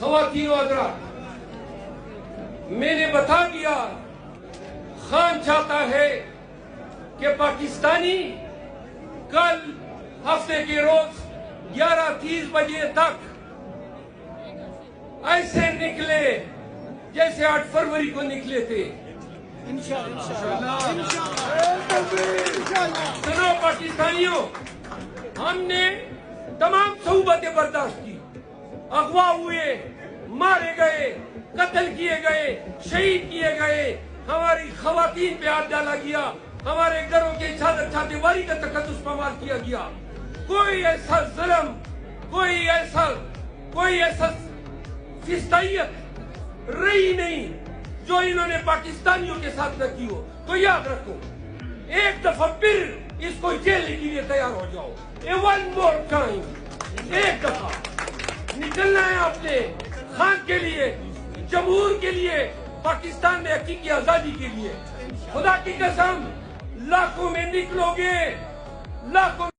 خواتین و حضرات، میں نے بتا دیا خان چاہتا ہے کہ پاکستانی کل ہفتے کے روز 11:30 بجے تک ایسے نکلے جیسے 8 فروری کو نکلے تھے. سنو پاکستانیوں، ہم نے تمام صعوبتیں برداشت کی، اغوا ہوئے، مارے گئے، قتل کیے گئے، شہید کیے گئے، ہماری خواتین پہ ہاتھ ڈالا گیا، ہمارے گھروں کے چادر دیواری کا تقدس پامال کیا گیا. کوئی ایسا ظلم، کوئی ایسا فسطائیت رہی نہیں جو انہوں نے پاکستانیوں کے ساتھ نہ کی ہو. تو یاد رکھو، ایک دفعہ پھر اس کو جیل کے لیے تیار ہو جاؤ. ون مور ٹائم، ایک دفعہ نکلنا ہے آپ نے خان کے لیے، جمہور کے لیے، پاکستان میں حقیقی آزادی کے لیے. خدا کی قسم لاکھوں میں نکلو گے، لاکھوں